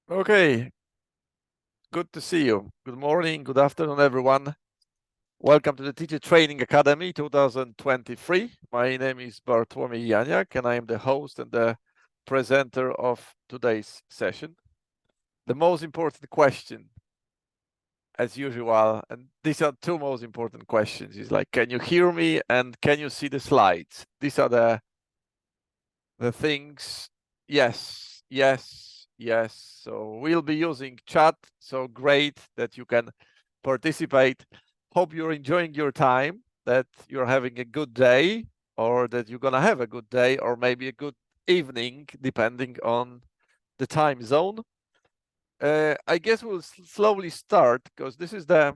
Okay, good to see you. Good morning, good afternoon, everyone. Welcome to the Teacher Training Academy 2023. My name is Bartłomiej Janiak, and I am the host and the presenter of today's session. The most important question, as usual, and these are two most important questions, is like, can you hear me and can you see the slides? These are the things. Yes, yes, yes. So we'll be using chat. So great that you can participate. Hope you're enjoying your time, that you're having a good day, or that you're gonna have a good day, or maybe a good evening, depending on the time zone. I guess we'll slowly start because this is the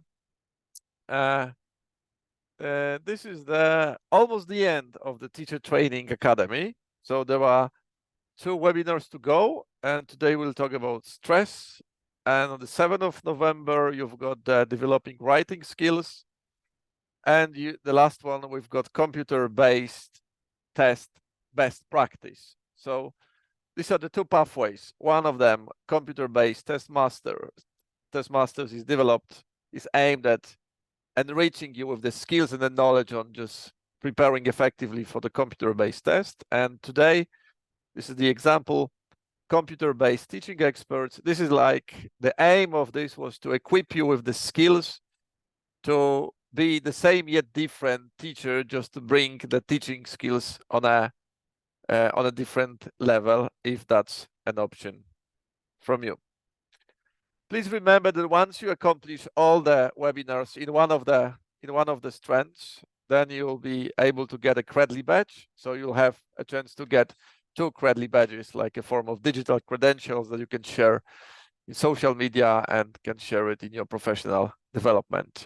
almost the end of the Teacher Training Academy. So there are two webinars to go, and today we'll talk about stress. And on the 7th of November, you've got developing writing skills. And the last one, we've got computer-based test best practice. So these are the two pathways. One of them, computer-based test masters is aimed at enriching you with the skills and the knowledge on just preparing effectively for the computer-based test. And today, this is the example, computer-based teaching experts. This is like the aim of this was to equip you with the skills to be the same yet different teacher, just to bring the teaching skills on a different level, if that's an option from you. Please remember that once you accomplish all the webinars in one of the strands, then you'll be able to get a Credly badge. So you'll have a chance to get two Credly badges, like a form of digital credentials that you can share in social media and can share it in your professional development.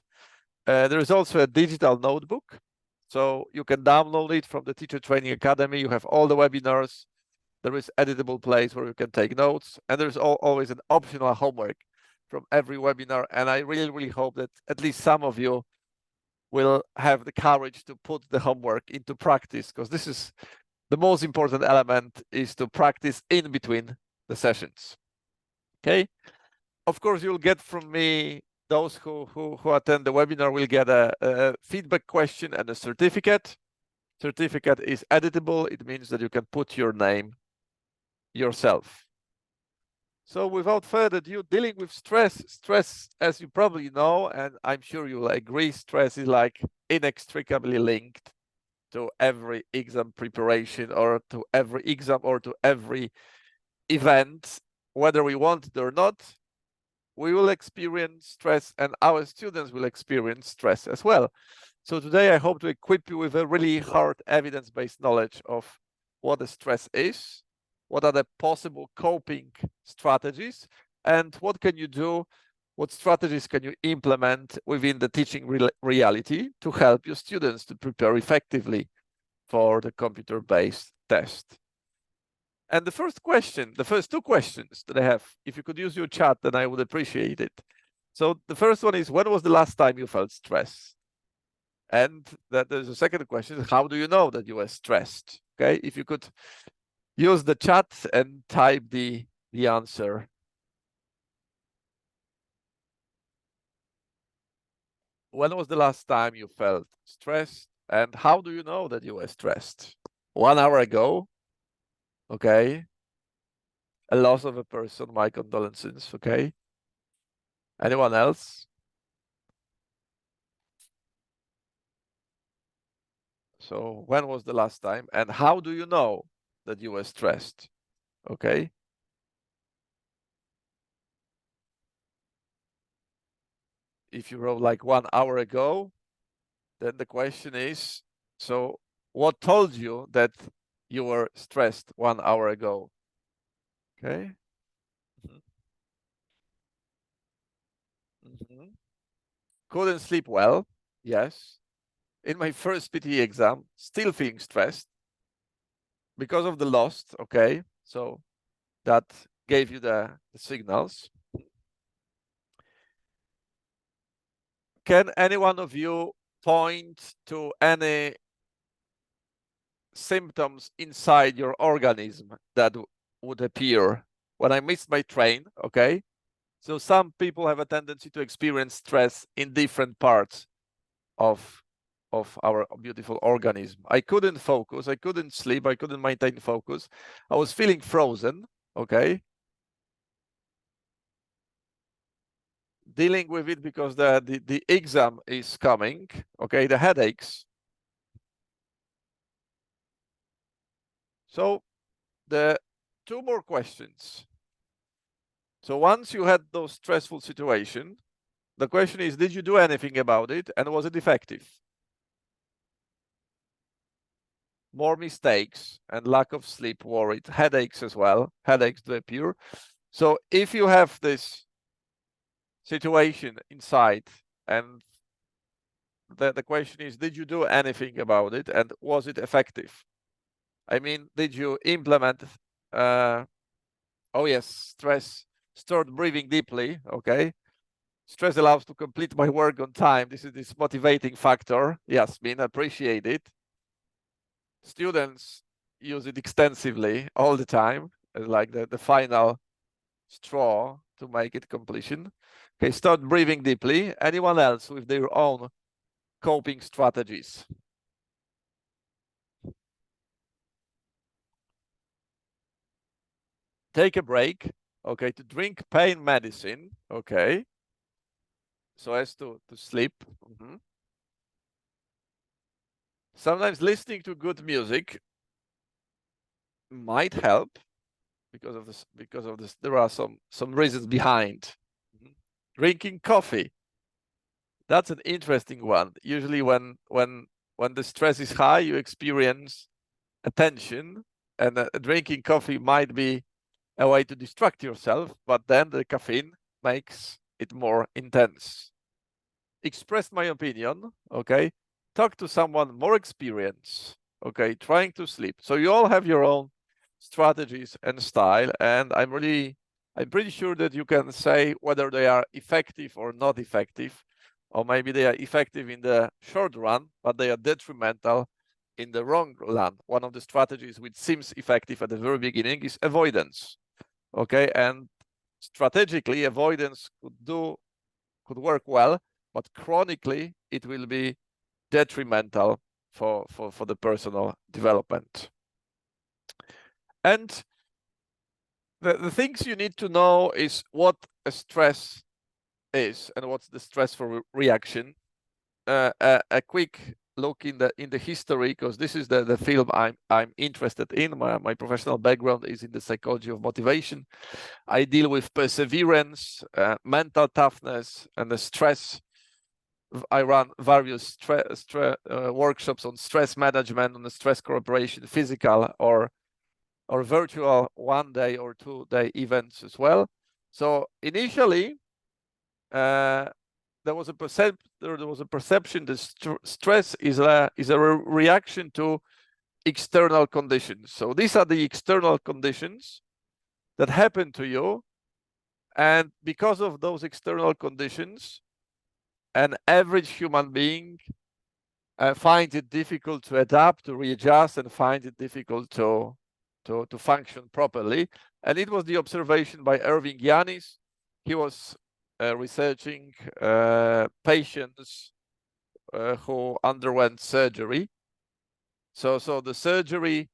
There is also a digital notebook, so you can download it from the Teacher Training Academy. You have all the webinars. There is editable place where you can take notes, and there's always an optional homework from every webinar. And I really, really hope that at least some of you will have the courage to put the homework into practice, because this is the most important element, is to practice in between the sessions. Okay. Of course, you'll get from me, those who attend the webinar will get a feedback question and a certificate. Certificate is editable. It means that you can put your name yourself. So without further ado, dealing with stress, as you probably know, and I'm sure you'll agree, stress is like inextricably linked to every exam preparation, or to every exam, or to every event, whether we want it or not. We will experience stress, and our students will experience stress as well. So today I hope to equip you with a really hard evidence-based knowledge of what the stress is, what are the possible coping strategies, and what can you do, what strategies can you implement within the teaching reality to help your students to prepare effectively for the computer-based test. And the first two questions that I have, if you could use your chat, then I would appreciate it. So the first one is, when was the last time you felt stress? And that there's a second question, how do you know that you were stressed? Okay, if you could use the chat and type the answer. When was the last time you felt stressed? And how do you know that you were stressed? 1 hour ago? Okay. A loss of a person, my condolences, okay? Anyone else? So when was the last time? And how do you know that you were stressed? Okay. If you wrote like 1 hour ago, then the question is, so what told you that you were stressed 1 hour ago? Okay. Mm-hmm. Couldn't sleep well. Yes. In my first PT exam, still feeling stressed because of the loss. Okay. So that gave you the signals. Can any one of you point to any symptoms inside your organism that would appear when I missed my train, okay? So some people have a tendency to experience stress in different parts of our beautiful organism. I couldn't focus, I couldn't sleep, I couldn't maintain focus. I was feeling frozen, okay? Dealing with it because the exam is coming, okay, the headaches. So the two more questions. So once you had those stressful situation, the question is, did you do anything about it and was it effective? More mistakes and lack of sleep, worried, headaches as well. Headaches do appear. So if you have this situation inside and the question is, did you do anything about it and was it effective? I mean, did you implement, oh yes, stress, start breathing deeply, okay? Stress allows to complete my work on time. This is this motivating factor. Yasmin, appreciate it. Students use it extensively all the time as like the final straw to make it completion. Okay, start breathing deeply. Anyone else with their own coping strategies? Take a break, okay, to drink pain medicine, okay, so as to sleep. Sometimes listening to good music might help because of this. There are some reasons behind. Drinking coffee, that's an interesting one. Usually when the stress is high, you experience a tension, and drinking coffee might be a way to distract yourself, but then the caffeine makes it more intense. Express my opinion, okay? Talk to someone more experienced, okay? Trying to sleep. So you all have your own strategies and style, and I'm pretty sure that you can say whether they are effective or not effective, or maybe they are effective in the short run, but they are detrimental in the long run. One of the strategies which seems effective at the very beginning is avoidance, okay? And strategically, avoidance could work well, but chronically it will be detrimental for the personal development. And the things you need to know is what a stress is and what's the stressful reaction. A quick look in the history, because this is the field I'm interested in. My professional background is in the psychology of motivation. I deal with perseverance, mental toughness, and the stress. I run various workshops on stress management, on the stress cooperation, physical or virtual 1 day or 2 day events as well. So initially, there was a perception that stress is a reaction to external conditions. So these are the external conditions that happen to you, and because of those external conditions, an average human being finds it difficult to adapt, to readjust, and find it difficult to function properly. And it was the observation by Irving Yanis. He was researching patients who underwent surgery. So the surgery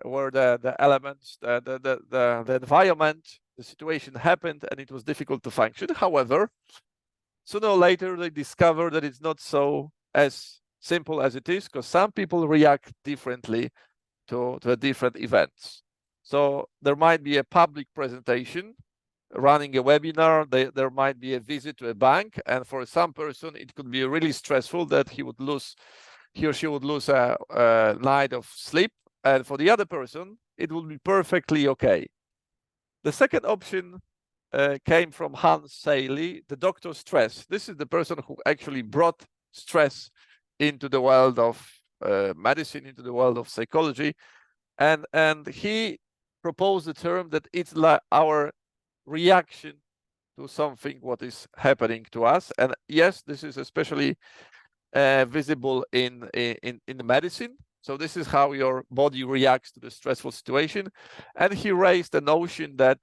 were the elements, the environment, the situation happened, and it was difficult to function. However, sooner or later they discovered that it's not so as simple as it is, because some people react differently to different events. So there might be a public presentation, running a webinar, there might be a visit to a bank, and for some person it could be really stressful that he or she would lose a night of sleep, and for the other person it would be perfectly okay. The second option came from Hans Selye, the Dr. Stress. This is the person who actually brought stress into the world of medicine, into the world of psychology, and he proposed the term that it's like our reaction to something what is happening to us. And yes, this is especially visible in medicine. So this is how your body reacts to the stressful situation. And he raised the notion that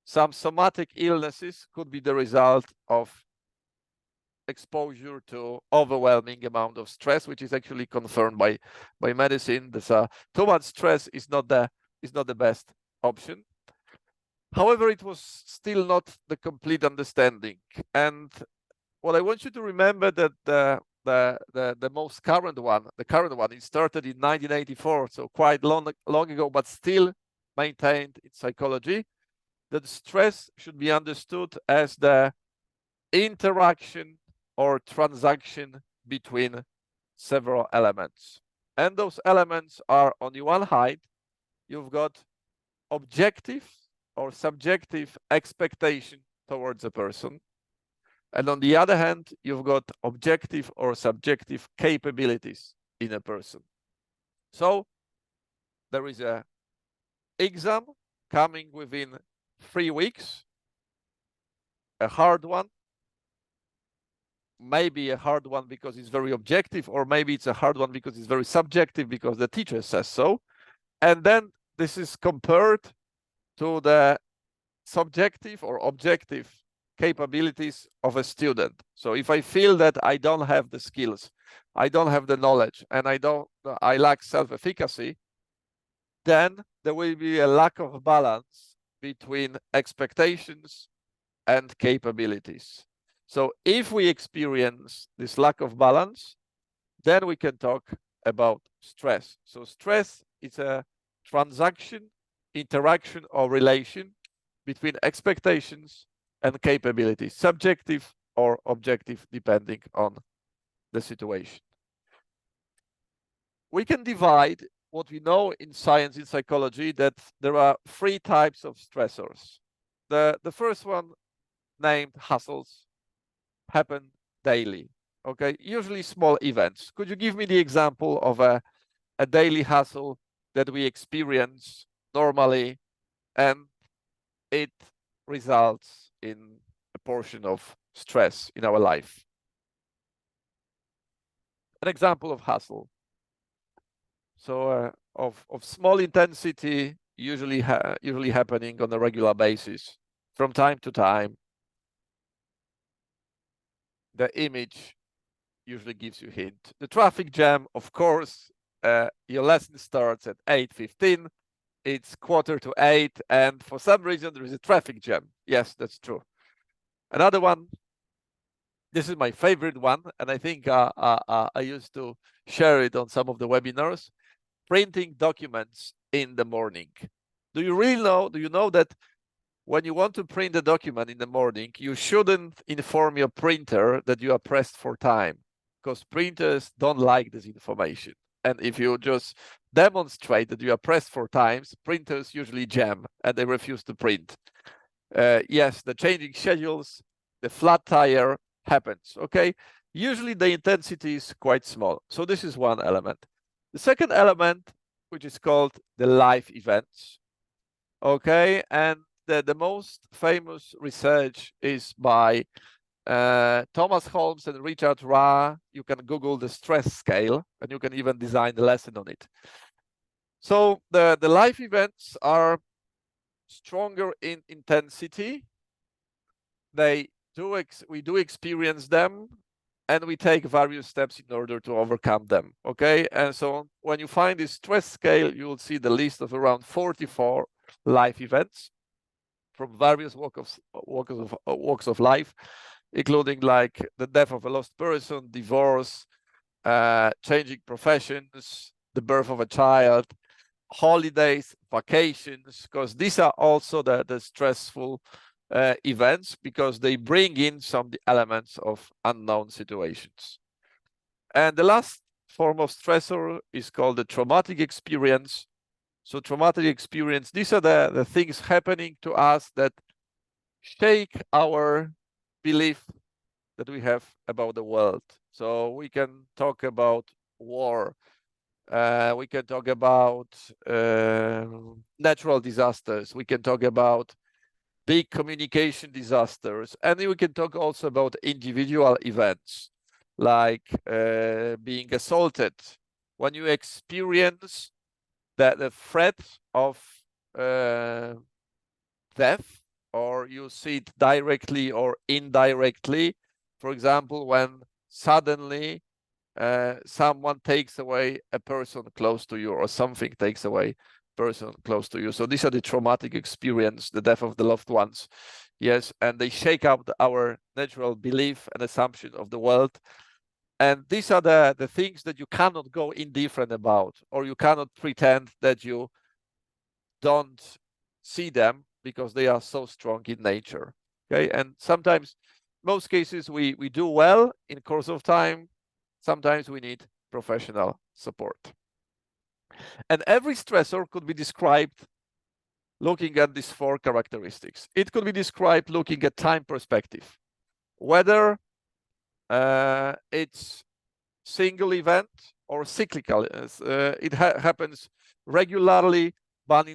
Some somatic illnesses could be the result of exposure to overwhelming amount of stress, which is actually confirmed by medicine. Too much stress is not the best option. However, it was still not the complete understanding. And what I want you to remember that the most current one, it started in 1984, so quite long ago, but still maintained in psychology, that stress should be understood as the interaction or transaction between several elements. And those elements are, on the one hand, you've got objective or subjective expectation towards a person. And on the other hand, you've got objective or subjective capabilities in a person. So there is an exam coming within 3 weeks, a hard one, maybe a hard one because it's very objective, or maybe it's a hard one because it's very subjective because the teacher says so. And then this is compared to the subjective or objective capabilities of a student. So if I feel that I don't have the skills, I don't have the knowledge, and I lack self-efficacy, then there will be a lack of balance between expectations and capabilities. So if we experience this lack of balance, then we can talk about stress. So stress is a transaction, interaction, or relation between expectations and capabilities, subjective or objective, depending on the situation. We can divide what we know in science, in psychology, that there are 3 types of stressors. The first one, named hassles, happen daily. Okay, usually small events. Could you give me the example of a daily hassle that we experience normally, and it results in a portion of stress in our life? An example of hassle. So of small intensity, usually happening on a regular basis, from time to time. The image usually gives you a hint. The traffic jam, of course, your lesson starts at 8:15. It's 7:45, and for some reason there is a traffic jam. Yes, that's true. Another one, this is my favorite one, and I think I used to share it on some of the webinars. Printing documents in the morning. Do you know that when you want to print a document in the morning, you shouldn't inform your printer that you are pressed for time, because printers don't like this information. And if you just demonstrate that you are pressed for times, printers usually jam and they refuse to print. Yes, the changing schedules, the flat tire happens, okay? Usually the intensity is quite small. So this is one element. The second element, which is called the life events, okay? And the most famous research is by Thomas Holmes and Richard Ra. You can Google the stress scale, and you can even design the lesson on it. So the life events are stronger in intensity. We do experience them, and we take various steps in order to overcome them, okay? And so when you find this stress scale, you will see the list of around 44 life events from various walks of life, including like the death of a lost person, divorce, changing professions, the birth of a child, holidays, vacations, because these are also the stressful events, because they bring in some elements of unknown situations. And the last form of stressor is called the traumatic experience. So traumatic experience, these are the things happening to us that shake our belief that we have about the world. So we can talk about war, we can talk about natural disasters, we can talk about big communication disasters, and we can talk also about individual events like being assaulted. When you experience the threat of death, or you see it directly or indirectly. For example, when suddenly someone takes away a person close to you, or something takes away a person close to you. So these are the traumatic experience, the death of the loved ones. Yes, and they shake up our natural belief and assumption of the world. And these are the things that you cannot go indifferent about, or you cannot pretend that you don't see them because they are so strong in nature. Okay, and sometimes, most cases, we do well in course of time. Sometimes we need professional support. And every stressor could be described looking at these 4 characteristics. It could be described looking at time perspective, whether it's single event or cyclical. It happens regularly, but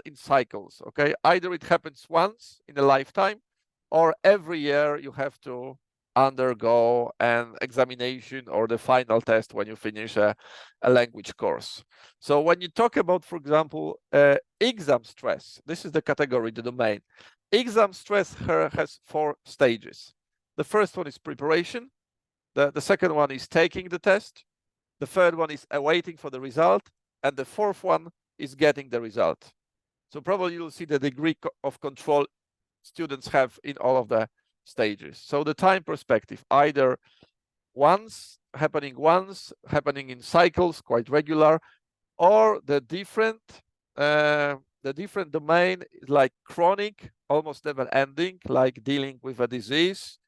in cycles. Okay, either it happens once in a lifetime, or every year you have to undergo an examination or the final test when you finish a language course. So when you talk about, for example, exam stress, this is the category, the domain. Exam stress has 4 stages. The first one is preparation. The second one is taking the test. The third one is awaiting for the result. And the fourth one is getting the result. So probably you'll see the degree of control students have in all of the stages. So the time perspective, either happening in cycles, quite regular, or the different domain, like chronic, almost never ending, like dealing with a disease,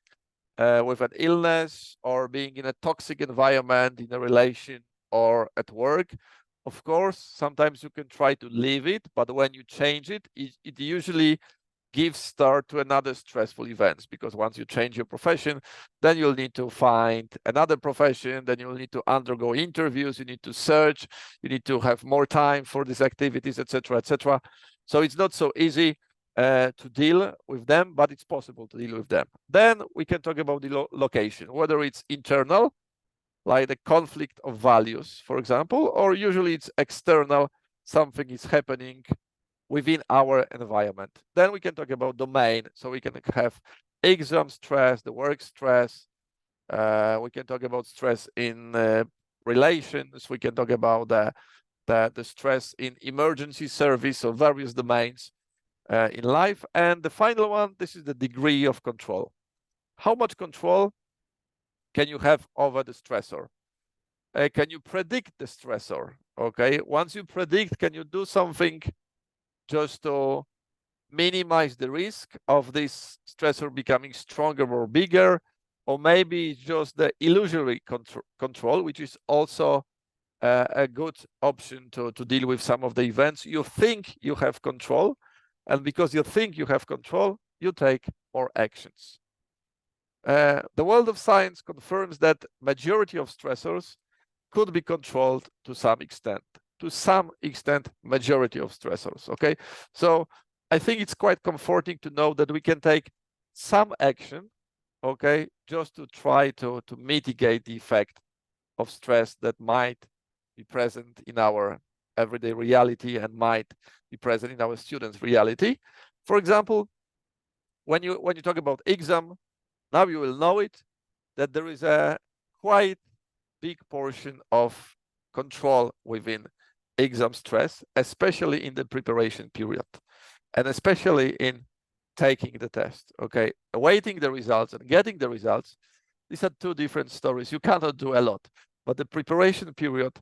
with an illness, or being in a toxic environment in a relation or at work. Of course, sometimes you can try to leave it, but when you change it, it usually gives start to another stressful events, because once you change your profession, then you'll need to find another profession, then you'll need to undergo interviews, you need to search, you need to have more time for these activities, etc., etc. So it's not so easy to deal with them, but it's possible to deal with them. Then we can talk about the location, whether it's internal, like the conflict of values, for example, or usually it's external, something is happening within our environment. Then we can talk about domain, so we can have exam stress, the work stress, we can talk about stress in relations, we can talk about the stress in emergency service, or various domains in life. And the final one, this is the degree of control. How much control can you have over the stressor? Can you predict the stressor? Okay, once you predict, can you do something just to minimize the risk of this stressor becoming stronger or bigger? Or maybe it's just the illusory control, which is also a good option to deal with some of the events. You think you have control, and because you think you have control, you take more actions. The world of science confirms that majority of stressors could be controlled to some extent. To some extent, majority of stressors, okay? So I think it's quite comforting to know that we can take some action, okay, just to try to mitigate the effect of stress that might be present in our everyday reality and might be present in our students' reality. For example, when you talk about exam, now you will know it, that there is a quite big portion of control within exam stress, especially in the preparation period, and especially in taking the test. Okay, awaiting the results and getting the results, these are 2 different stories. You cannot do a lot, but the preparation period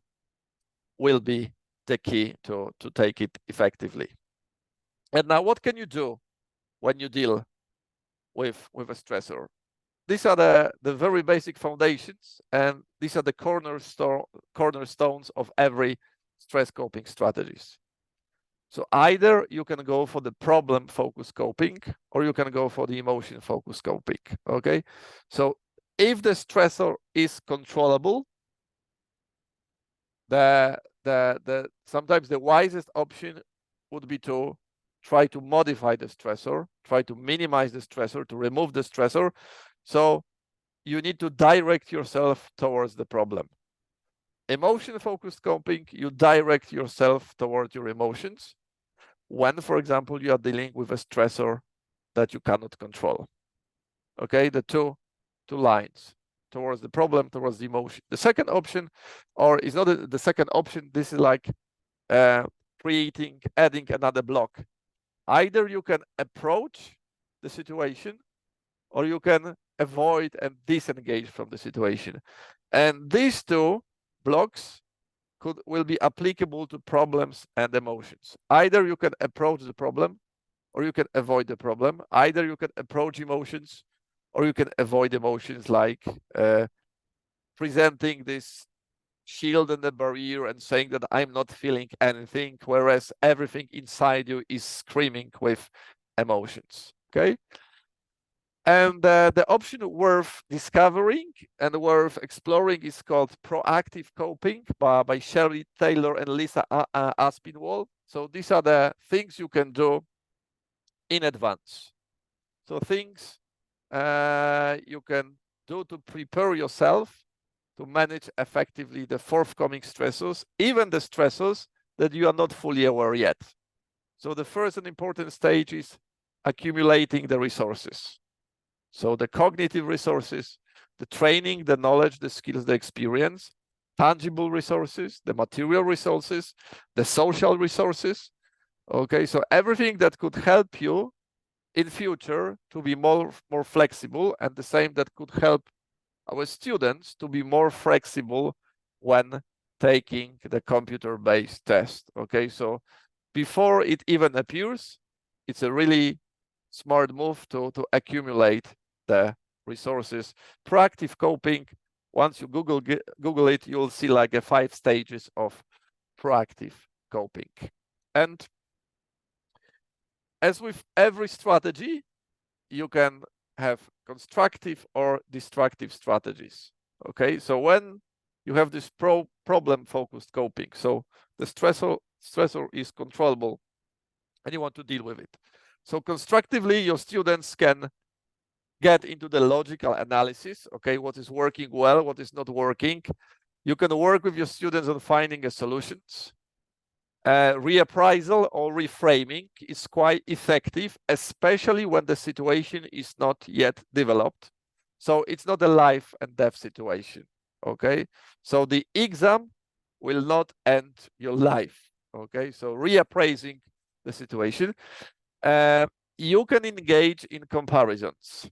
will be the key to take it effectively. And now, what can you do when you deal with a stressor? These are the very basic foundations, and these are the cornerstones of every stress coping strategies. So either you can go for the problem focused coping, or you can go for the emotion focused coping. Okay, so if the stressor is controllable, sometimes the wisest option would be to try to modify the stressor, try to minimize the stressor, to remove the stressor. So you need to direct yourself towards the problem. Emotion-focused coping, you direct yourself towards your emotions. When, for example, you are dealing with a stressor that you cannot control. Okay, the two lines towards the problem, towards the emotion. The second option, or is not the second option, this is like adding another block. Either you can approach the situation, or you can avoid and disengage from the situation. And these two blocks will be applicable to problems and emotions. Either you can approach the problem, or you can avoid the problem. Either you can approach emotions, or you can avoid emotions, like presenting this shield and the barrier and saying that I'm not feeling anything, whereas everything inside you is screaming with emotions. Okay. And the option worth discovering and worth exploring is called proactive coping by Shirley Taylor and Lisa Aspinwall. So these are the things you can do in advance. So things you can do to prepare yourself to manage effectively the forthcoming stressors, even the stressors that you are not fully aware yet. So the first and important stage is accumulating the resources. So the cognitive resources, the training, the knowledge, the skills, the experience, tangible resources, the material resources, the social resources. Okay, so everything that could help you in future to be more flexible, and the same that could help our students to be more flexible when taking the computer-based test. Okay, so before it even appears, it's a really smart move to accumulate the resources. Proactive coping, once you Google it, you'll see like 5 stages of proactive coping. And as with every strategy, you can have constructive or destructive strategies. Okay, so when you have this problem-focused coping, so the stressor is controllable and you want to deal with it. So constructively, your students can get into the logical analysis. Okay, what is working well, what is not working. You can work with your students on finding a solutions. Reappraisal or reframing is quite effective, especially when the situation is not yet developed. So it's not a life and death situation. Okay, so the exam will not end your life. Okay, so reappraising the situation. You can engage in comparisons.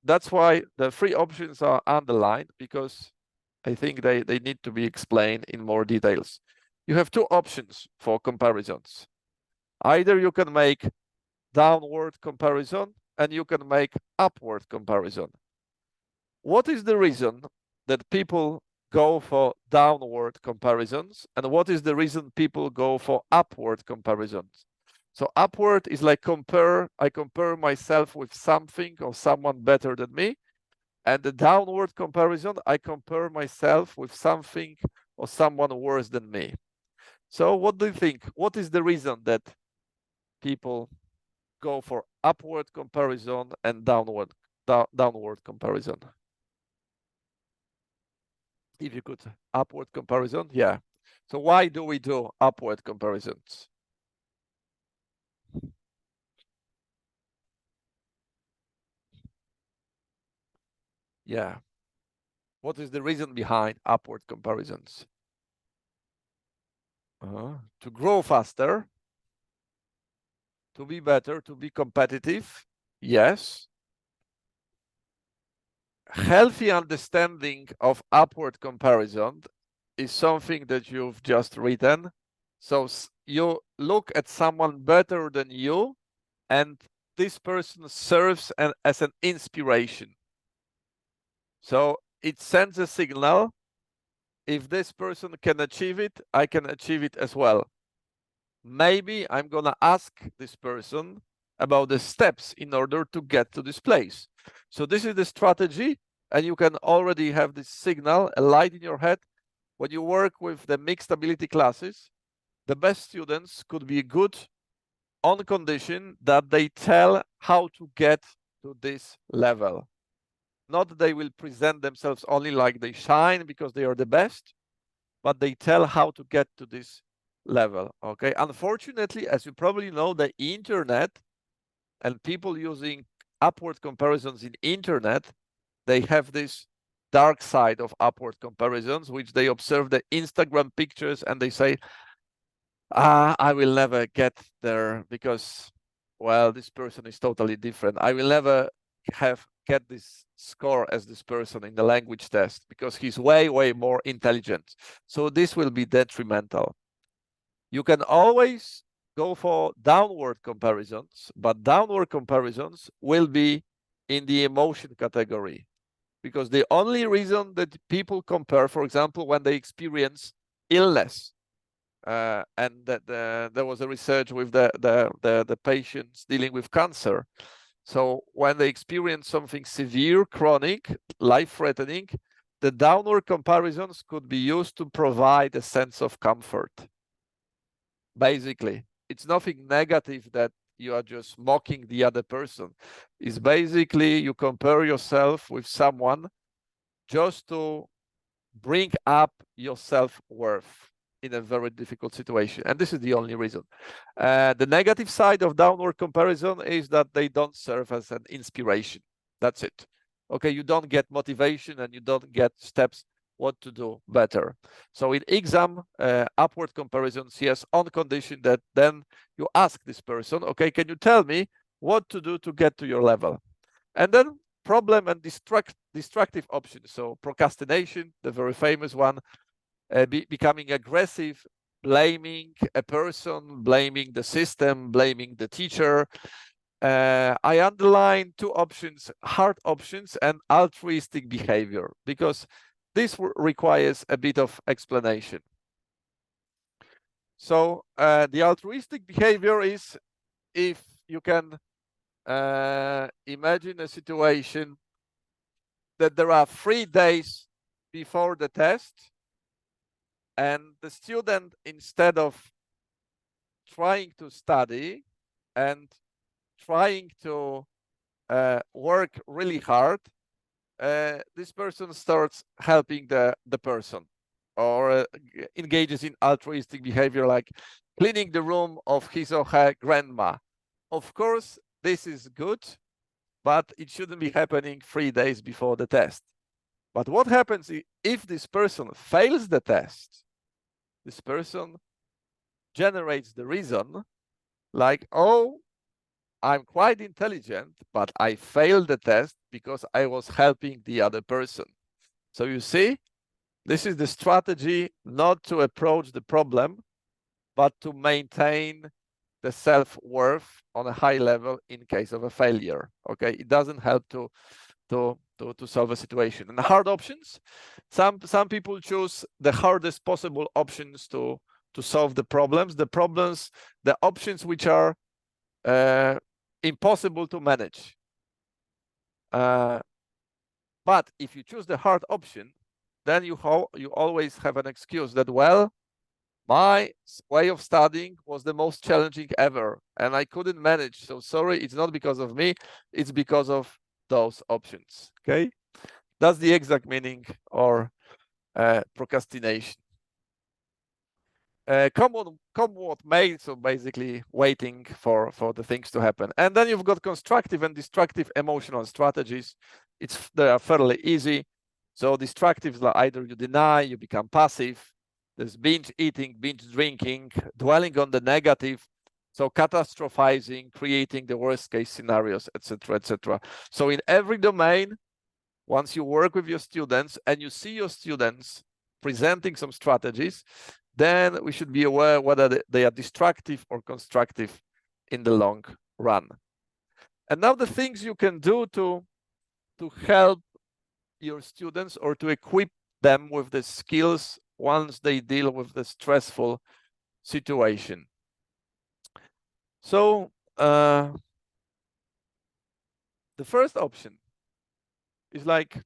That's why the 3 options are underlined, because I think they need to be explained in more details. You have 2 options for comparisons. Either you can make downward comparison and you can make upward comparison. What is the reason that people go for downward comparisons, and what is the reason people go for upward comparisons? So upward is like I compare myself with something or someone better than me. And the downward comparison, I compare myself with something or someone worse than me. So what do you think? What is the reason that people go for upward comparison and downward comparison? If you could, upward comparison, yeah. So why do we do upward comparisons? Yeah. What is the reason behind upward comparisons? To grow faster, to be better, to be competitive. Yes. Healthy understanding of upward comparison is something that you've just written. So you look at someone better than you, and this person serves as an inspiration. So it sends a signal. If this person can achieve it, I can achieve it as well. Maybe I'm gonna ask this person about the steps in order to get to this place. So this is the strategy, and you can already have this signal, a light in your head. When you work with the mixed ability classes, the best students could be good on condition that they tell how to get to this level. Not that they will present themselves only like they shine because they are the best, but they tell how to get to this level. Okay. Unfortunately, as you probably know, the internet And people using upward comparisons in internet, they have this dark side of upward comparisons, which they observe the Instagram pictures and they say, I will never get there because, well, this person is totally different. I will never get this score as this person in the language test because he's way, way more intelligent. So this will be detrimental. You can always go for downward comparisons, but downward comparisons will be in the emotion category, because the only reason that people compare, for example, when they experience illness, and that there was a research with the patients dealing with cancer. So when they experience something severe, chronic, life-threatening, the downward comparisons could be used to provide a sense of comfort. Basically, it's nothing negative that you are just mocking the other person. It's basically you compare yourself with someone just to bring up your self-worth in a very difficult situation. And this is the only reason. The negative side of downward comparison is that they don't serve as an inspiration. That's it. Okay, you don't get motivation and you don't get steps what to do better. So in exam, upward comparisons, yes, on condition that then you ask this person, okay, can you tell me what to do to get to your level? And then problem and destructive options. So procrastination, the very famous one, becoming aggressive, blaming a person, blaming the system, blaming the teacher. I underline two options, hard options and altruistic behavior, because this requires a bit of explanation. So the altruistic behavior is if you can imagine a situation that there are 3 days before the test, and the student, instead of trying to study and trying to work really hard, this person starts helping the person, or engages in altruistic behavior like cleaning the room of his or her grandma. Of course, this is good, but it shouldn't be happening 3 days before the test. But what happens if this person fails the test? This person generates the reason like, oh, I'm quite intelligent, but I failed the test because I was helping the other person. So you see, this is the strategy not to approach the problem, but to maintain the self-worth on a high level in case of a failure. Okay, it doesn't help to solve a situation. And the hard options, some people choose the hardest possible options to solve the problems, the options which are impossible to manage. But if you choose the hard option, then you always have an excuse that, well, my way of studying was the most challenging ever, and I couldn't manage. So sorry, it's not because of me, it's because of those options. Okay, that's the exact meaning or procrastination. Come what may, so basically waiting for the things to happen. And then you've got constructive and destructive emotional strategies. They are fairly easy. So destructives are either you deny, you become passive. There's binge eating, binge drinking, dwelling on the negative, so catastrophizing, creating the worst case scenarios, etc., etc. So in every domain, once you work with your students and you see your students presenting some strategies, then we should be aware whether they are destructive or constructive in the long run. And now the things you can do to help your students or to equip them with the skills once they deal with the stressful situation. So the first option is like,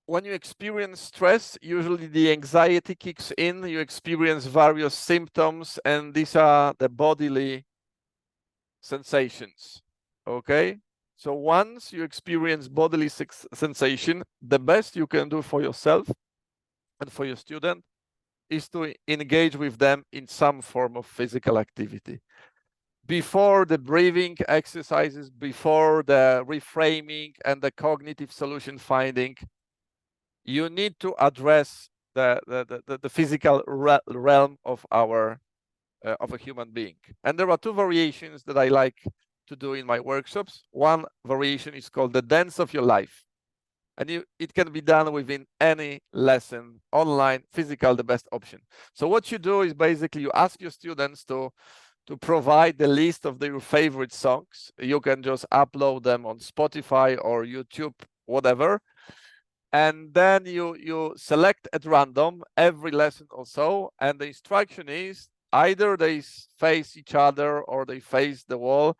when you experience stress, usually the anxiety kicks in, you experience various symptoms, and these are the bodily sensations, okay? So once you experience bodily sensation, the best you can do for yourself and for your student is to engage with them in some form of physical activity. before the breathing exercises, before the reframing and the cognitive solution finding, you need to address the physical realm of our of a human being. And there are two variations that I like to do in my workshops. One variation is called the dance of your life. And it can be done within any lesson, online, physical, the best option. So what you do is basically you ask your students to provide the list of their favorite songs. You can just upload them on Spotify or YouTube, whatever. And then you select at random every lesson or so. And the instruction is either they face each other or they face the wall.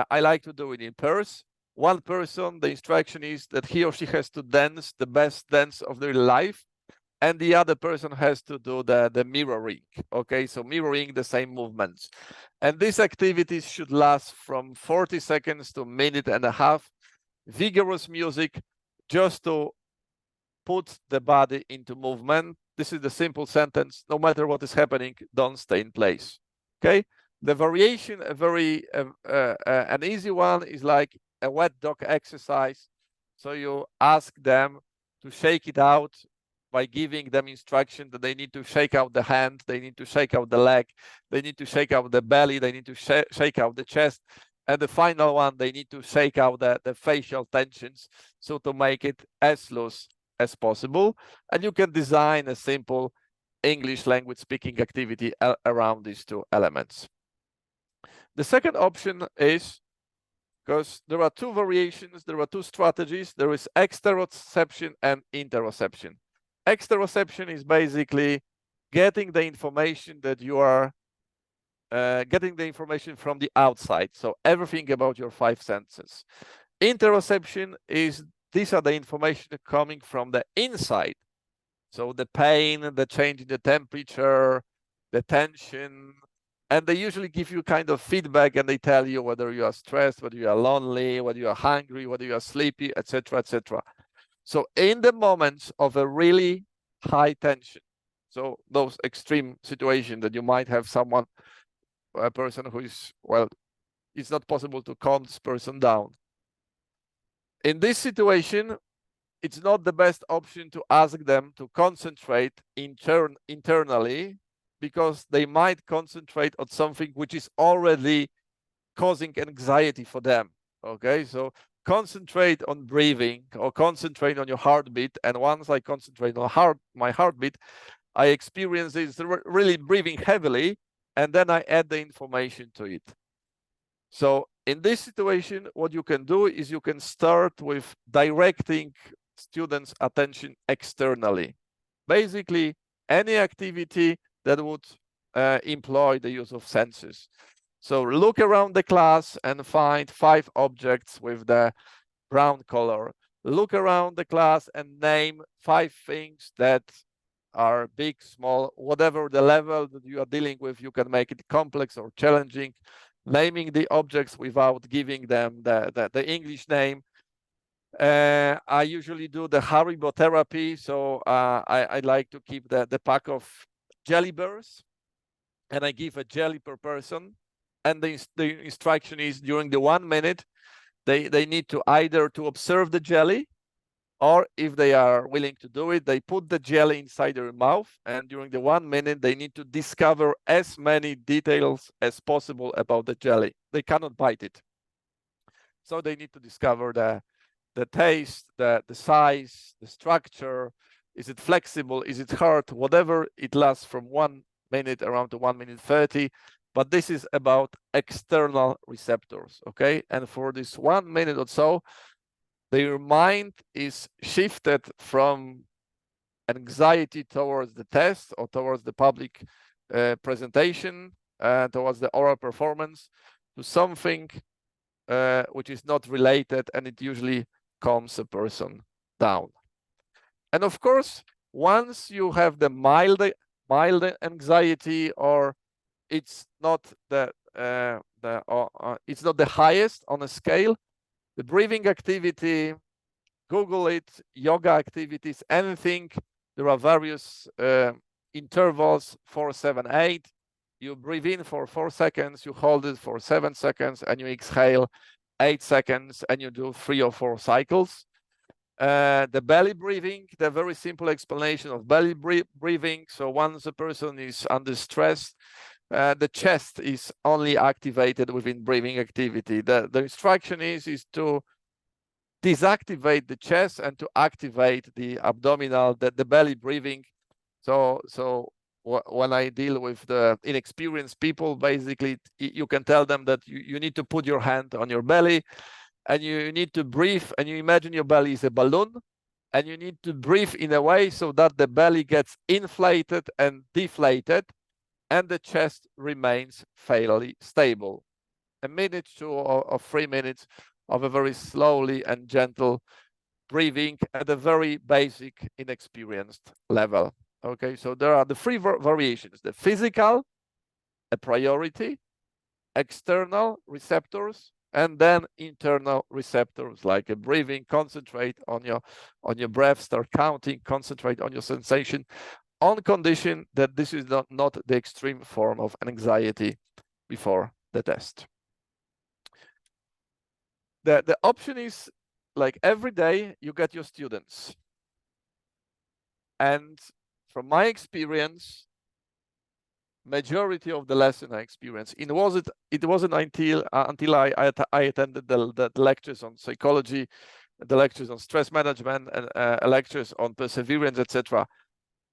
I like to do it in pairs. One person, the instruction is that he or she has to dance the best dance of their life, and the other person has to do the mirroring. Okay, so mirroring the same movements. And these activities should last from 40 seconds to a minute and a half. Vigorous music, just to put the body into movement. This is the simple sentence: no matter what is happening, don't stay in place. Okay, the variation, an easy one, is like a wet dog exercise. So you ask them to shake it out by giving them instruction that they need to shake out the hand, they need to shake out the leg, they need to shake out the belly, they need to shake out the chest, and the final one, they need to shake out the facial tensions, so to make it as loose as possible. And you can design a simple English language speaking activity around these two elements. The second option is, because there are two variations, there are two strategies. There is exteroception and interoception. Exteroception is basically getting the information that you are getting the information from the outside. So everything about your five senses. Interoception is, these are the information coming from the inside. So the pain, the change in the temperature, the tension, and they usually give you kind of feedback, and they tell you whether you are stressed, whether you are lonely, whether you are hungry, whether you are sleepy, etc., etc. So in the moments of a really high tension, so those extreme situations that you might have someone, a person who is, well, it's not possible to calm this person down. In this situation, it's not the best option to ask them to concentrate internally, because they might concentrate on something which is already causing anxiety for them. Okay, so concentrate on breathing or concentrate on your heartbeat. And once I concentrate on my heartbeat, I experience this really breathing heavily, and then I add the information to it. So in this situation, what you can do is you can start with directing students' attention externally. Basically, any activity that would employ the use of senses. So look around the class and find 5 objects with the brown color. Look around the class and name 5 things that are big, small, whatever the level that you are dealing with. You can make it complex or challenging, naming the objects without giving them the English name. I usually do the Haribo therapy, so I like to keep the pack of jelly bears, and I give a jelly per person. And the instruction is, during the 1 minute, they need to either to observe the jelly, or if they are willing to do it, they put the jelly inside their mouth, and during the 1 minute, they need to discover as many details as possible about the jelly. They cannot bite it. So they need to discover the taste, the size, the structure. Is it flexible? Is it hard? Whatever. It lasts from 1 minute around to 1 minute 30. But this is about external receptors, okay? And for this 1 minute or so, their mind is shifted from anxiety towards the test or towards the public presentation, towards the oral performance, to something which is not related, and it usually calms a person down. And of course, once you have the mild anxiety, or it's not it's not the highest on a scale, the breathing activity, Google it, yoga activities, anything. There are various intervals, 4, 7, 8. You breathe in for 4 seconds, you hold it for 7 seconds, and you exhale 8 seconds, and you do 3 or 4 cycles. The belly breathing, the very simple explanation of belly breathing. So once a person is under stress, the chest is only activated within breathing activity. The instruction is to deactivate the chest and to activate the abdominal, the belly breathing. So when I deal with the inexperienced people, basically you can tell them that you need to put your hand on your belly and you need to breathe, and you imagine your belly is a balloon, and you need to breathe in a way so that the belly gets inflated and deflated and the chest remains fairly stable. A minute, 2 or 3 minutes of a very slowly and gentle breathing at a very basic, inexperienced level. Okay, so there are the 3 variations: the physical, a priority, external receptors, and then internal receptors, like a breathing. Concentrate on your breath, start counting, concentrate on your sensation, on condition that this is not the extreme form of anxiety before the test. The option is, like, every day you get your students, and from my experience, majority of the lesson I experienced, it wasn't until I attended the lectures on psychology, the lectures on stress management, and lectures on perseverance, etc.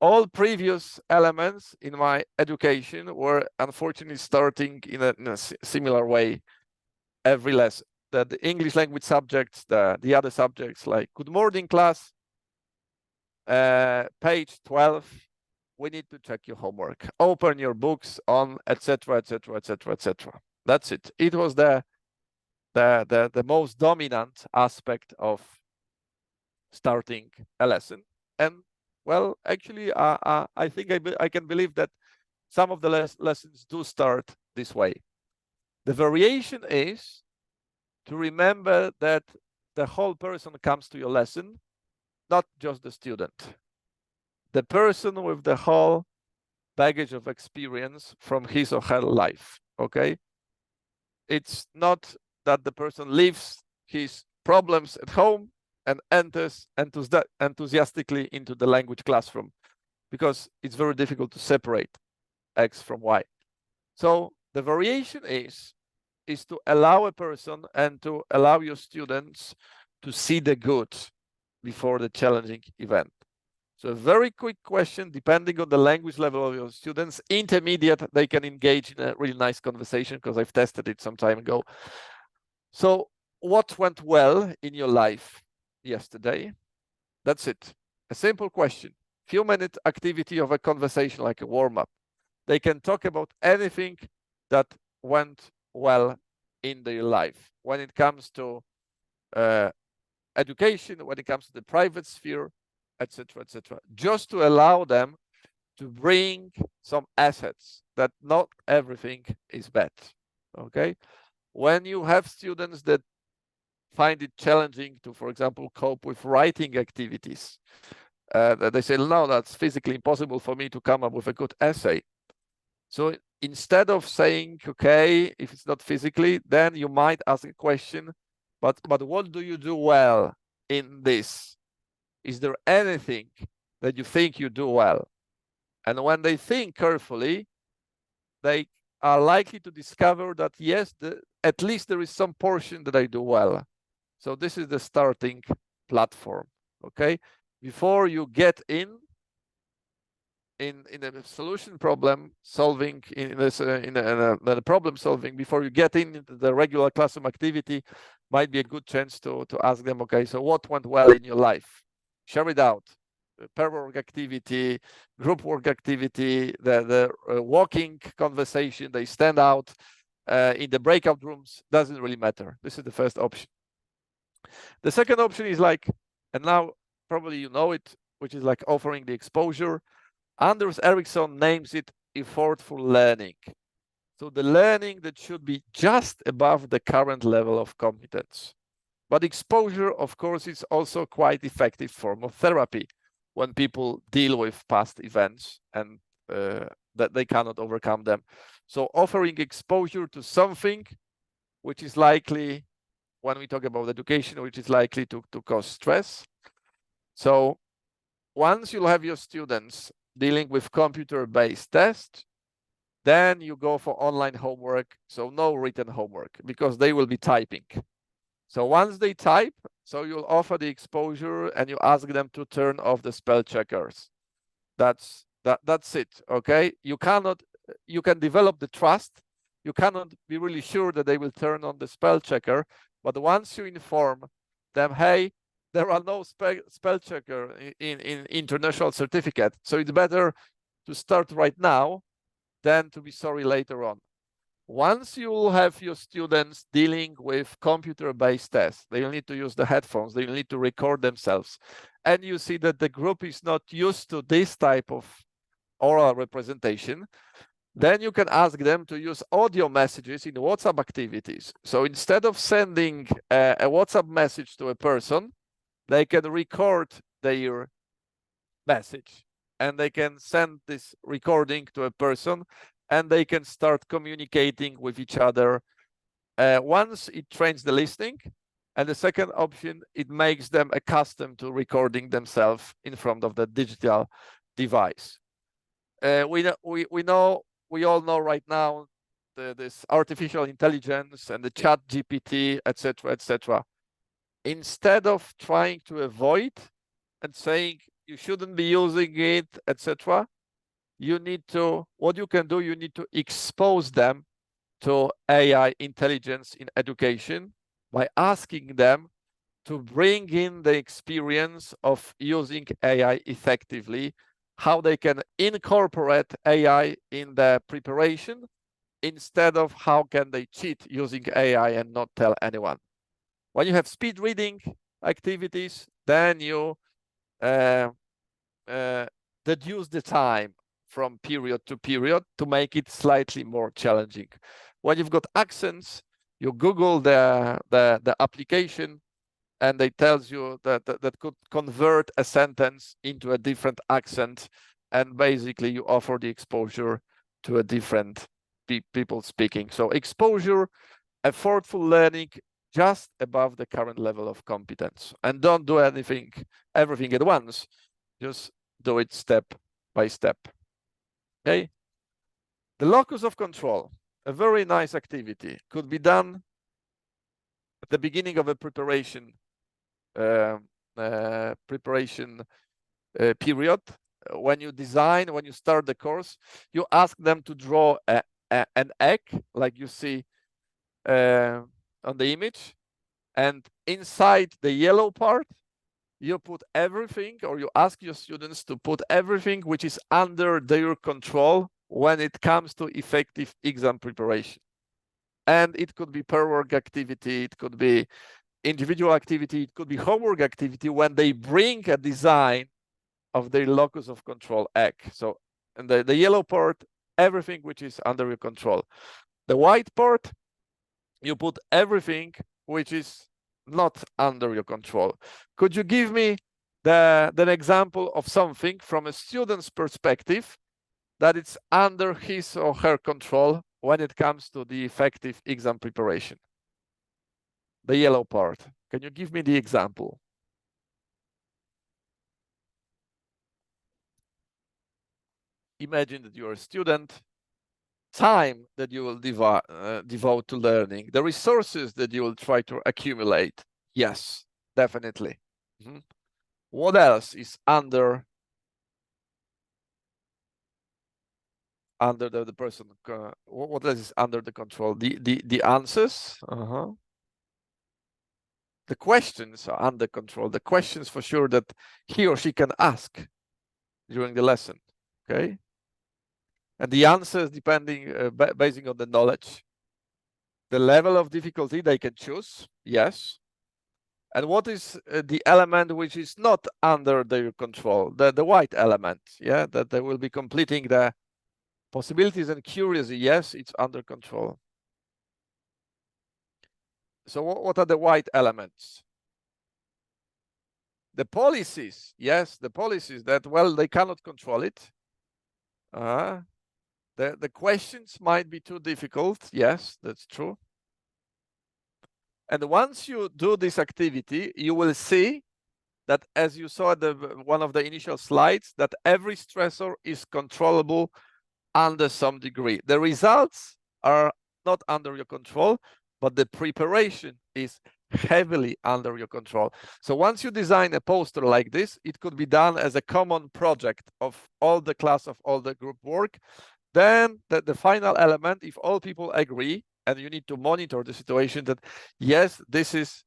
All previous elements in my education were unfortunately starting in a similar way every lesson. The English language subjects, the other subjects, like good morning class, page 12, we need to check your homework. Open your books on, etc., etc., etc., etc. That's it. It was the most dominant aspect of starting a lesson. And well, actually, I think I can believe that some of the lessons do start this way. The variation is to remember that the whole person comes to your lesson, not just the student. The person with the whole baggage of experience from his or her life, okay? It's not that the person leaves his problems at home and enters enthusiastically into the language classroom, because it's very difficult to separate X from Y. So the variation is to allow a person and to allow your students to see the good before the challenging event. So a very quick question, depending on the language level of your students. Intermediate, they can engage in a really nice conversation, because I've tested it some time ago. So what went well in your life yesterday? That's it. A simple question. Few-minute activity of a conversation, like a warm-up. They can talk about anything that went well in their life. When it comes to education, when it comes to the private sphere, etc., etc., just to allow them to bring some assets, that not everything is bad. Okay, when you have students that find it challenging to, for example, cope with writing activities, they say, no, that's physically impossible for me to come up with a good essay. So instead of saying, okay, if it's not physically, then you might ask a question, but what do you do well in this? Is there anything that you think you do well? And when they think carefully, they are likely to discover that, yes, at least there is some portion that I do well. So this is the starting platform, okay? Before you get in a solution problem solving, in a problem solving, before you get into the regular classroom activity, might be a good chance to ask them, okay, so what went well in your life? Share it out. Pair work activity, group work activity, the walking conversation, they stand out in the breakout rooms, doesn't really matter. This is the first option. The second option is like, and now probably you know it, which is like offering the exposure. Anders Ericsson names it effortful learning. So the learning that should be just above the current level of competence. But exposure, of course, is also quite effective form of therapy when people deal with past events and that they cannot overcome them. So offering exposure to something which is likely, when we talk about education, which is likely to cause stress. So once you'll have your students dealing with computer-based tests, then you go for online homework, so no written homework, because they will be typing. So once they type, so you'll offer the exposure and you ask them to turn off the spell checkers. That's it, okay? You can develop the trust. You cannot be really sure that they will turn on the spell checker, but once you inform them, hey, there are no spell checker in international certificate, so it's better to start right now than to be sorry later on. Once you will have your students dealing with computer-based tests, they will need to use the headphones, they will need to record themselves, and you see that the group is not used to this type of oral representation, then you can ask them to use audio messages in WhatsApp activities. So instead of sending a WhatsApp message to a person, they can record their message and they can send this recording to a person and they can start communicating with each other. Once it trains the listening, and the second option, it makes them accustomed to recording themselves in front of the digital device. We all know right now this artificial intelligence and the chat GPT, etc., etc. Instead of trying to avoid and saying you shouldn't be using it, etc., you need to, what you can do, you need to expose them to AI intelligence in education by asking them to bring in the experience of using AI effectively, how they can incorporate AI in their preparation instead of how can they cheat using AI and not tell anyone. When you have speed reading activities, then you deduce the time from period to period to make it slightly more challenging. When you've got accents, you Google the application and it tells you that could convert a sentence into a different accent, and basically you offer the exposure to a different people speaking. So exposure, effortful learning, just above the current level of competence. And don't do everything at once. Just do it step by step. Okay? The locus of control, a very nice activity, could be done at the beginning of a preparation period. When you design, when you start the course, you ask them to draw an egg, like you see on the image, and inside the yellow part, you put everything, or you ask your students to put everything which is under their control when it comes to effective exam preparation. And it could be pair work activity, it could be individual activity, it could be homework activity when they bring a design of their locus of control egg. So in the yellow part, everything which is under your control. The white part, you put everything which is not under your control. Could you give me an example of something from a student's perspective that it's under his or her control when it comes to the effective exam preparation? The yellow part. Can you give me the example? Imagine that you're a student, time that you will devote to learning, the resources that you will try to accumulate. Yes, definitely. Mm-hmm. What else is under the person? What else is under the control? The answers. The questions are under control. The questions for sure that he or she can ask during the lesson. Okay. And the answers depending, basing on the knowledge. The level of difficulty they can choose, yes. And what is the element which is not under their control? The white element, yeah, that they will be completing the possibilities and curiosity, yes, it's under control. So what are the white elements? The policies, yes, the policies that, well, they cannot control it. The questions might be too difficult. Yes, that's true. And once you do this activity, you will see that, as you saw at one of the initial slides, that every stressor is controllable under some degree. The results are not under your control, but the preparation is heavily under your control. So once you design a poster like this, it could be done as a common project of all the class, of all the group work. Then the final element, if all people agree, and you need to monitor the situation, that yes, this is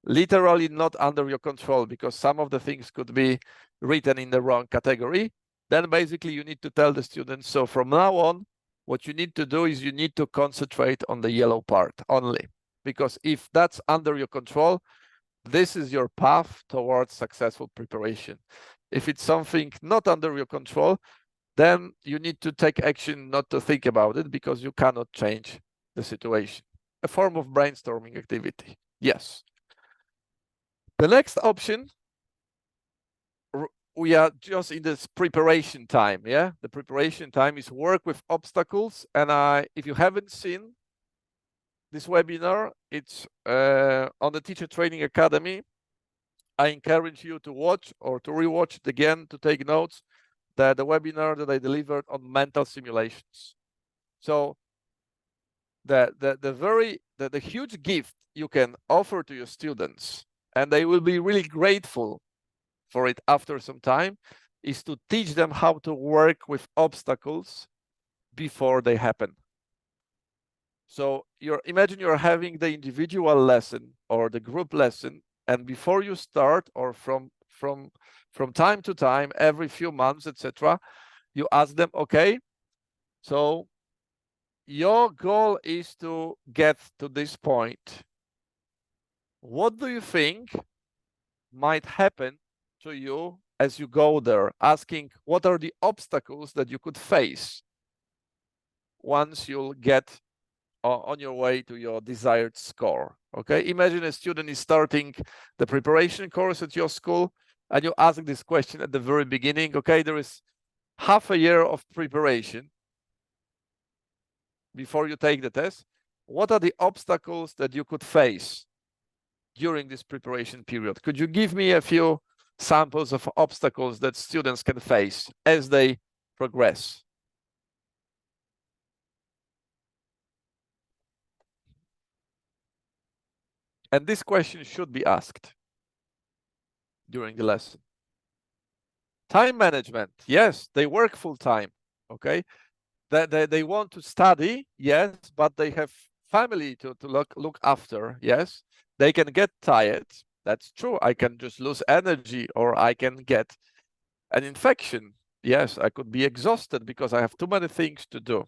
literally not under your control because some of the things could be written in the wrong category, then basically you need to tell the students, so from now on, what you need to do is you need to concentrate on the yellow part only. Because if that's under your control, this is your path towards successful preparation. If it's something not under your control, then you need to take action not to think about it because you cannot change the situation. A form of brainstorming activity. Yes. The next option, we are just in this preparation time. Yeah, the preparation time is work with obstacles. And if you haven't seen this webinar, it's on the Teacher Training Academy. I encourage you to watch or to rewatch it again to take notes. The webinar that I delivered on mental simulations. So the huge gift you can offer to your students, and they will be really grateful for it after some time, is to teach them how to work with obstacles before they happen. So imagine you're having the individual lesson or the group lesson, and before you start, or from time to time, every few months, etc., you ask them, okay, so your goal is to get to this point. What do you think might happen to you as you go there? Asking what are the obstacles that you could face once you'll get on your way to your desired score. Okay, imagine a student is starting the preparation course at your school, and you ask this question at the very beginning. Okay, there is half a year of preparation before you take the test. What are the obstacles that you could face during this preparation period? Could you give me a few samples of obstacles that students can face as they progress? And this question should be asked during the lesson. Time management. Yes, they work full time. Okay. They want to study. Yes, but they have family to look after. Yes, they can get tired. That's true. I can just lose energy, or I can get an infection. Yes, I could be exhausted because I have too many things to do.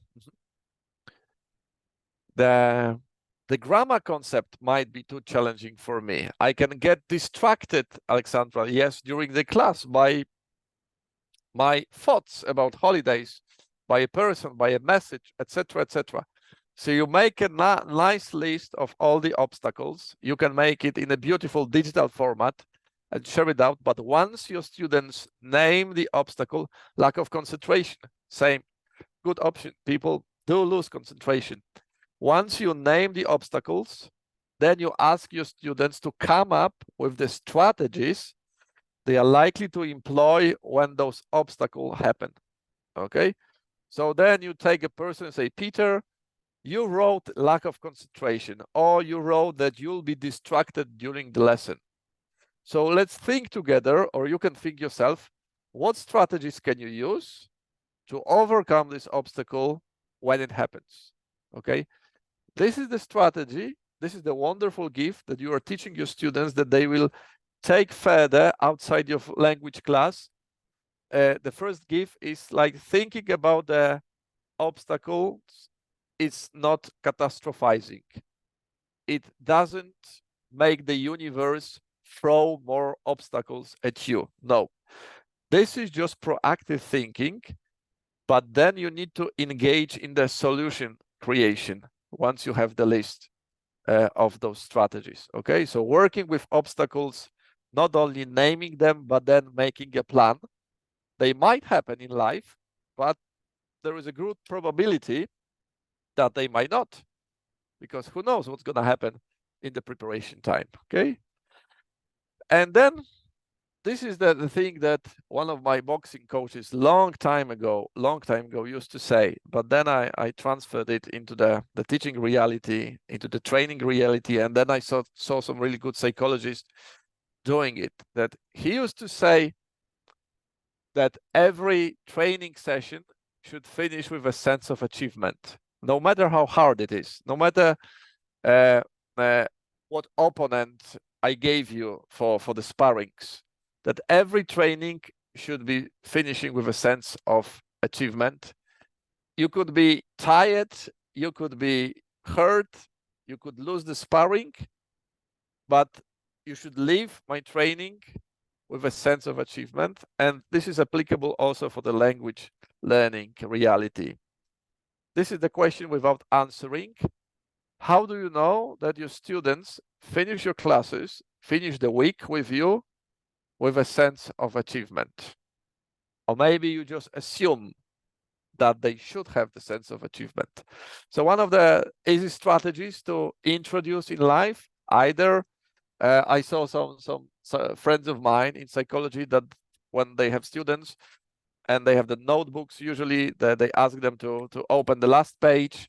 The grammar concept might be too challenging for me. I can get distracted, Alexandra, yes, during the class by my thoughts about holidays, by a person, by a message, etc., etc. So you make a nice list of all the obstacles. You can make it in a beautiful digital format and share it out. But once your students name the obstacle, lack of concentration, same, good option. People do lose concentration. Once you name the obstacles, then you ask your students to come up with the strategies they are likely to employ when those obstacles happen. Okay, so then you take a person and say, Peter, you wrote lack of concentration, or you wrote that you'll be distracted during the lesson. So let's think together, or you can think yourself, what strategies can you use to overcome this obstacle when it happens? Okay, this is the strategy. This is the wonderful gift that you are teaching your students, that they will take further outside your language class. The first gift is like thinking about the obstacles. It's not catastrophizing. It doesn't make the universe throw more obstacles at you. No, this is just proactive thinking, but then you need to engage in the solution creation once you have the list of those strategies. Okay, so working with obstacles, not only naming them, but then making a plan. They might happen in life, but there is a good probability that they might not, because who knows what's going to happen in the preparation time, okay? And then this is the thing that one of my boxing coaches long time ago used to say, but then I transferred it into the teaching reality, into the training reality, and then I saw some really good psychologists doing it, that he used to say that every training session should finish with a sense of achievement, no matter how hard it is, no matter what opponent I gave you for the sparrings, that every training should be finishing with a sense of achievement. You could be tired, you could be hurt, you could lose the sparring, but you should leave my training with a sense of achievement. And this is applicable also for the language learning reality. This is the question without answering. How do you know that your students finish your classes, finish the week with you with a sense of achievement? Or maybe you just assume that they should have the sense of achievement. So one of the easy strategies to introduce in life, either I saw some friends of mine in psychology that when they have students and they have the notebooks, usually they ask them to open the last page,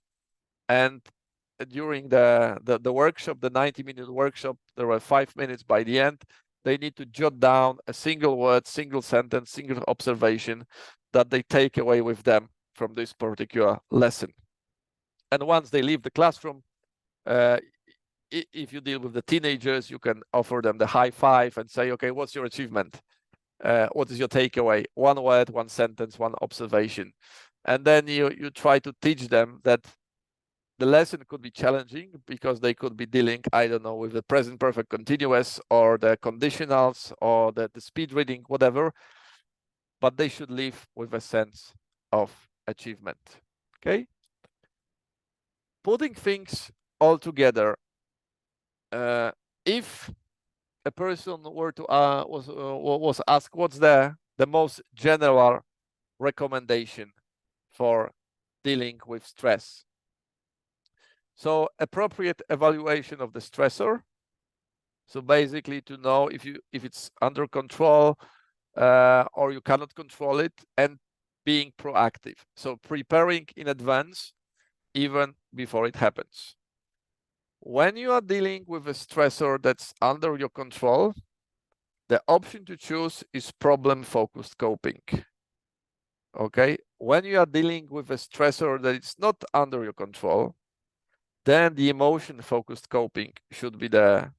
and during the workshop, the 90-minute workshop, there were 5 minutes by the end. They need to jot down a single word, single sentence, single observation that they take away with them from this particular lesson. And once they leave the classroom, if you deal with the teenagers, you can offer them the high five and say, okay, what's your achievement? What is your takeaway? One word, one sentence, one observation. And then you try to teach them that the lesson could be challenging because they could be dealing, I don't know, with the present perfect continuous or the conditionals or the speed reading, whatever, but they should leave with a sense of achievement, okay? Putting things all together, if a person were to was asked what's the most general recommendation for dealing with stress, so appropriate evaluation of the stressor, so basically to know if it's under control or you cannot control it, and being proactive, so preparing in advance even before it happens. When you are dealing with a stressor that's under your control, the option to choose is problem-focused coping. Okay, when you are dealing with a stressor that is not under your control, then the emotion-focused coping should be the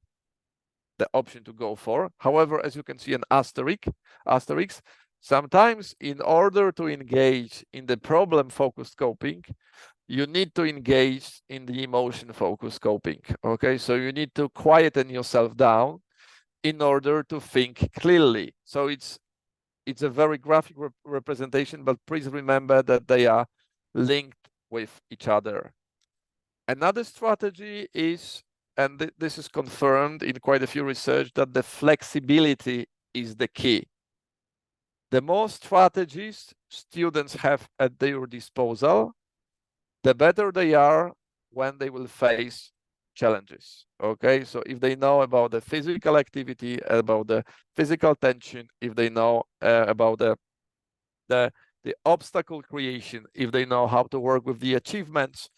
option to go for. However, as you can see an asterisk, sometimes in order to engage in the problem-focused coping, you need to engage in the emotion-focused coping. Okay, so you need to quieten yourself down in order to think clearly. So it's a very graphic representation, but please remember that they are linked with each other. Another strategy is, and this is confirmed in quite a few research, that the flexibility is the key. The more strategies students have at their disposal, the better they are when they will face challenges. Okay, so if they know about the physical activity, about the physical tension, if they know about the obstacle creation, if they know how to work with the achievements,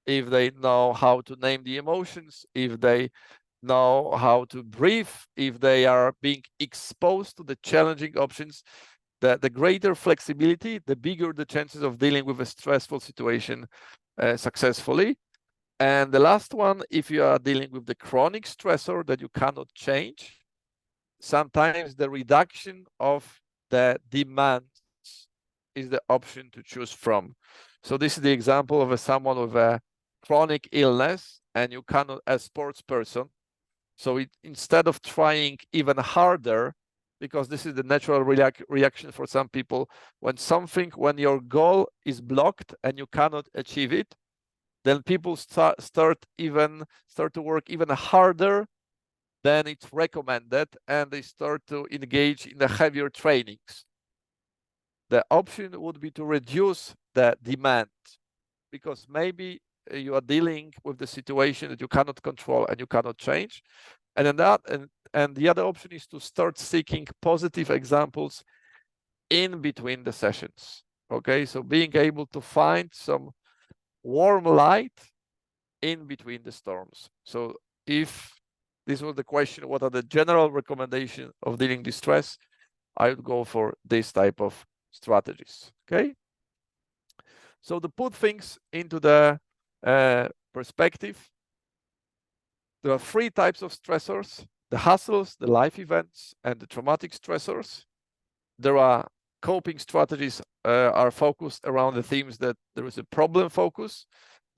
if they know how to name the emotions, if they know how to breathe, if they are being exposed to the challenging options, the greater flexibility, the bigger the chances of dealing with a stressful situation successfully. And the last one, if you are dealing with the chronic stressor that you cannot change, sometimes the reduction of the demands is the option to choose from. So this is the example of someone with a chronic illness and you cannot, as sports person, so instead of trying even harder, because this is the natural reaction for some people, when your goal is blocked and you cannot achieve it, then people start to work even harder than it's recommended, and they start to engage in the heavier trainings. The option would be to reduce the demand, because maybe you are dealing with the situation that you cannot control and you cannot change. And then and the other option is to start seeking positive examples in between the sessions. Okay, so being able to find some warm light in between the storms. So if this was the question, what are the general recommendations of dealing with stress? I would go for this type of strategies. Okay. So to put things into the perspective, there are three types of stressors: the hassles, the life events, and the traumatic stressors. There are coping strategies are focused around the themes that there is a problem focus,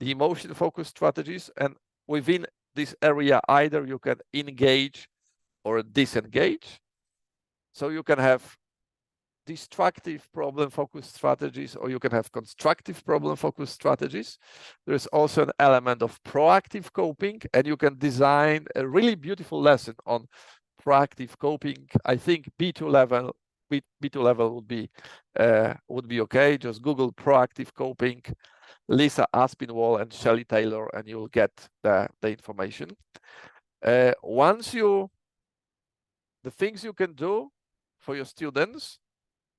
the emotion focused strategies, and within this area, either you can engage or disengage. So you can have destructive problem focused strategies, or you can have constructive problem focused strategies. There's also an element of proactive coping, and you can design a really beautiful lesson on proactive coping. I think B2 level would be okay. Just Google proactive coping, Lisa Aspinwall and Shelley Taylor, and you'll get the information. The things you can do for your students,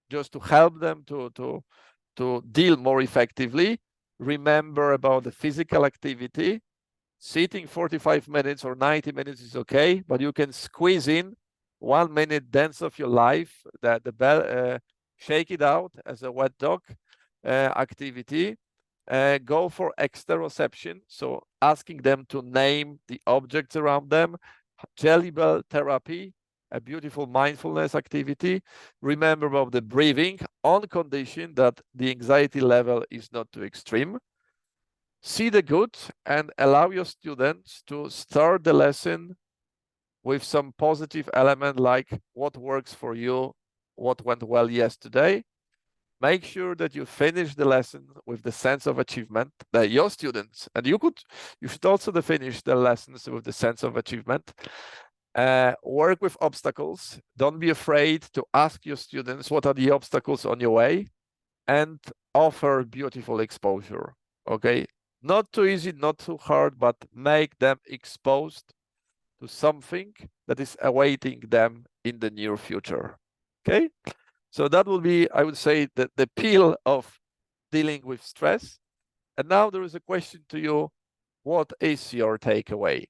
just to help them to deal more effectively. Remember about the physical activity. Sitting 45 minutes or 90 minutes is okay, but you can squeeze in 1 minute dance of your life, the bell, shake it out as a wet dog activity. Go for exteroception, so asking them to name the objects around them. Jelly bell therapy, a beautiful mindfulness activity. Remember about the breathing on condition that the anxiety level is not too extreme. See the good and allow your students to start the lesson with some positive element like what works for you, what went well yesterday. Make sure that you finish the lesson with the sense of achievement that your students, and you should also finish the lessons with the sense of achievement. Work with obstacles. Don't be afraid to ask your students what are the obstacles on your way, and offer beautiful exposure. Okay, not too easy, not too hard, but make them exposed to something that is awaiting them in the near future. Okay, so that will be, I would say, the peel of dealing with stress. And now there is a question to you: what is your takeaway?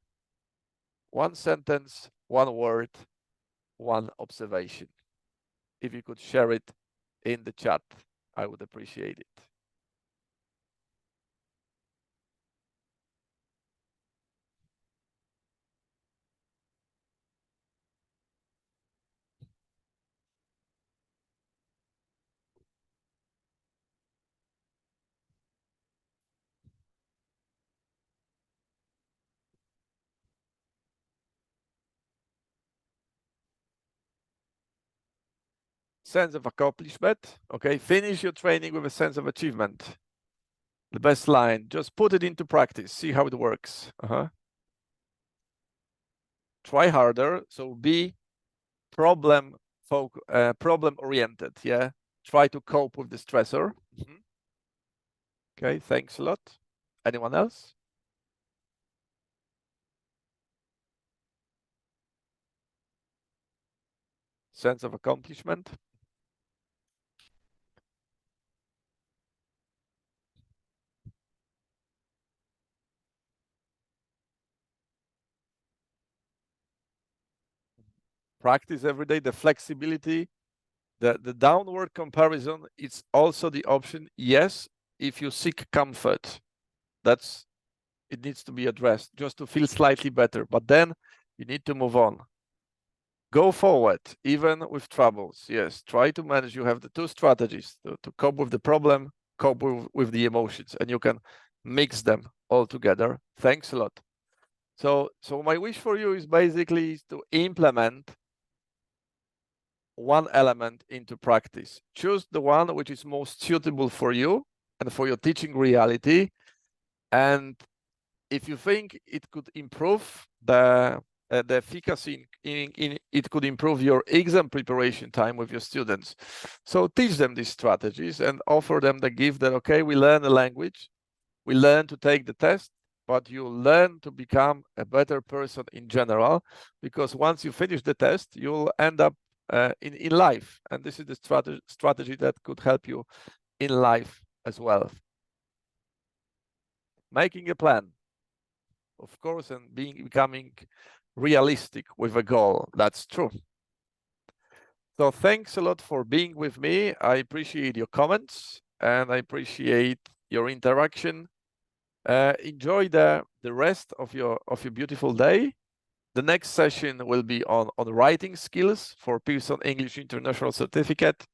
One sentence, one word, one observation. If you could share it in the chat, I would appreciate it. Sense of accomplishment. Okay, finish your training with a sense of achievement. The best line. Just put it into practice. See how it works. Try harder. So be problem oriented. Yeah. Try to cope with the stressor. Okay. Thanks a lot. Anyone else? Sense of accomplishment. Practice every day. The flexibility, the downward comparison, it's also the option. Yes, if you seek comfort, it needs to be addressed just to feel slightly better, but then you need to move on. Go forward, even with troubles. Yes, try to manage. You have the two strategies to cope with the problem, cope with the emotions, and you can mix them all together. Thanks a lot. So my wish for you is basically to implement one element into practice. Choose the one which is most suitable for you and for your teaching reality. And if you think it could improve the efficacy it could improve your exam preparation time with your students. So teach them these strategies and offer them the gift that, okay, we learn a language, we learn to take the test, but you learn to become a better person in general, because once you finish the test, you'll end up in life. And this is the strategy that could help you in life as well. Making a plan, of course, and becoming realistic with a goal. That's true. So thanks a lot for being with me. I appreciate your comments and I appreciate your interaction. Enjoy the rest of your beautiful day. The next session will be on writing skills for Pearson English International Certificate.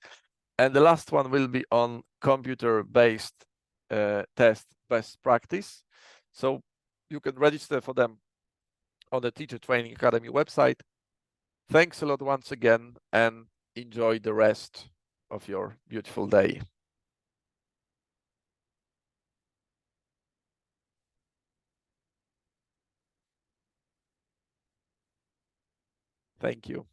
And the last one will be on computer-based test best practice. So you can register for them on the Teacher Training Academy website. Thanks a lot once again, and enjoy the rest of your beautiful day. Thank you.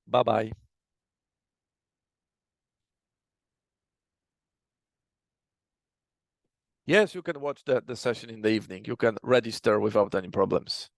Bye-bye. Yes, you can watch the session in the evening. You can register without any problems.